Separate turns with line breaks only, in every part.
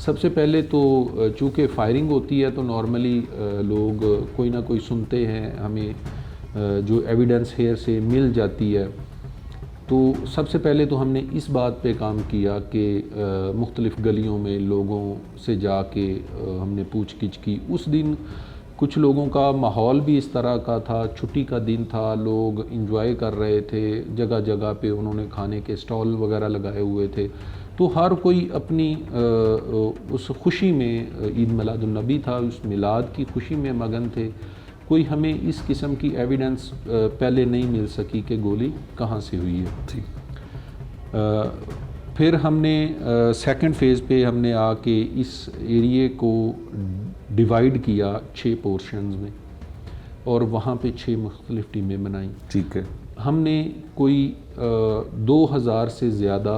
سب سے پہلے تو چونکہ فائرنگ ہوتی ہے تو نارملی لوگ کوئی نہ کوئی سنتے ہیں، ہمیں جو ایویڈنس ہیئر سے مل جاتی ہے، تو سب سے پہلے تو ہم نے اس بات پہ کام کیا کہ مختلف گلیوں میں لوگوں سے جا کے ہم نے پوچھ گچھ کی۔ اس دن کچھ لوگوں کا ماحول بھی اس طرح کا تھا، چھٹی کا دن تھا، لوگ انجوائے کر رہے تھے، جگہ جگہ پہ انہوں نے کھانے کے سٹال وغیرہ لگائے ہوئے تھے، تو ہر کوئی اپنی اس خوشی میں، عید میلاد النبی تھا، اس میلاد کی خوشی میں مگن تھے۔ کوئی ہمیں اس قسم کی ایویڈنس پہلے نہیں مل سکی کہ گولی کہاں سے ہوئی ہے۔ پھر ہم نے سیکنڈ فیز پہ ہم نے آ کے اس ایریے کو ڈیوائیڈ کیا 6 پورشنز میں، اور وہاں پہ 6 مختلف ٹیمیں بنائیں۔
ٹھیک ہے۔
ہم نے کوئی 2000 سے زیادہ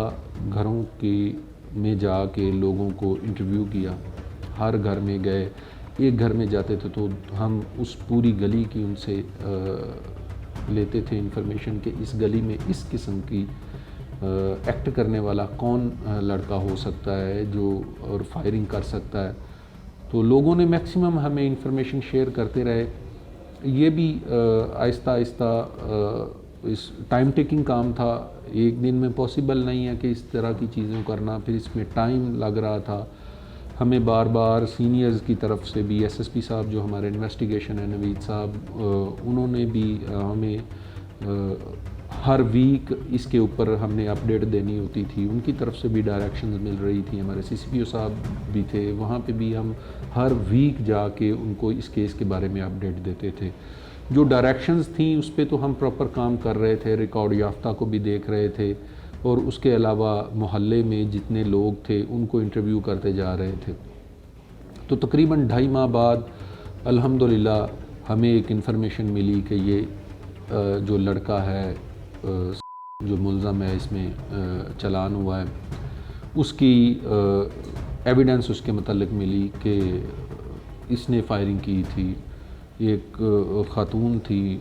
گھروں میں جا کے لوگوں کو انٹرویو کیا، ہر گھر میں گئے، ایک گھر میں جاتے تھے تو ہم اس پوری گلی کی ان سے لیتے تھے انفارمیشن کہ اس گلی میں اس قسم کی ایکٹ کرنے والا کون لڑکا ہو سکتا ہے جو اور فائرنگ کر سکتا ہے۔ تو لوگوں نے میکسیمم ہمیں انفارمیشن شیئر کرتے رہے۔ یہ بھی آہستہ آہستہ اس ٹائم ٹیکنگ کام تھا، ایک دن میں پاسبل نہیں ہے کہ اس طرح کی چیزوں کرنا، پھر اس میں ٹائم لگ رہا تھا۔ ہمیں بار بار سینئرز کی طرف سے بھی، ایس ایس پی صاحب جو ہمارے انویسٹیگیشن ہے نوید صاحب، انہوں نے بھی ہمیں ہر ویک اس کے اوپر ہم نے اپڈیٹ دینی ہوتی تھی، ان کی طرف سے بھی ڈائریکشنز مل رہی تھی، ہمارے سی سی پی او صاحب بھی تھے، وہاں پہ بھی ہم ہر ویک جا کے ان کو اس کیس کے بارے میں اپڈیٹ دیتے تھے۔ جو ڈائریکشنز تھیں اس پہ تو ہم پراپر کام کر رہے تھے، ریکارڈ یافتہ کو بھی دیکھ رہے تھے، اور اس کے علاوہ محلے میں جتنے لوگ تھے ان کو انٹرویو کرتے جا رہے تھے۔ تو تقریباً 2.5 ماہ بعد الحمدللہ ہمیں ایک انفارمیشن ملی کہ یہ جو لڑکا ہے جو ملزم ہے اس میں چلان ہوا ہے، اس کی ایویڈنس اس کے متعلق ملی کہ اس نے فائرنگ کی تھی۔ ایک خاتون تھی،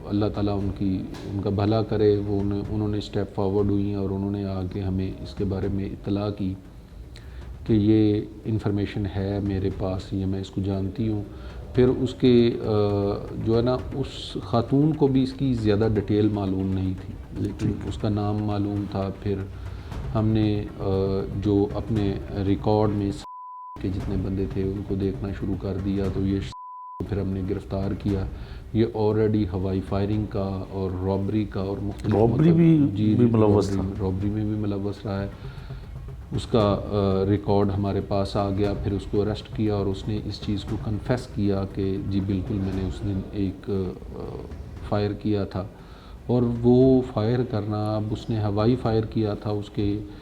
اللہ تعالیٰ ان کا بھلا کرے، انہوں نے اسٹیپ فارورڈ ہوئی اور انہوں نے آ کے ہمیں اس کے بارے میں اطلاع کی کہ یہ انفارمیشن ہے میرے پاس، یہ میں اس کو جانتی ہوں۔ پھر اس کے جو ہے نا، اس خاتون کو بھی اس کی زیادہ ڈیٹیل معلوم نہیں تھی، لیکن اس کا نام معلوم تھا۔ پھر ہم نے جو اپنے ریکارڈ میں کے جتنے بندے تھے ان کو دیکھنا شروع کر دیا، تو یہ پھر ہم نے گرفتار کیا۔ یہ آلریڈی ہوائی فائرنگ کا اور رابری کا اور مختلف
رابری بھی ملوث تھا،
رابری میں بھی ملوث رہا ہے۔ اس کا ریکارڈ ہمارے پاس آ گیا، پھر اس کو اریسٹ کیا اور اس نے اس چیز کو کنفیس کیا کہ جی بالکل میں نے اس دن ایک فائر کیا تھا، اور وہ فائر کرنا، اب اس نے ہوائی فائر کیا تھا، اس کے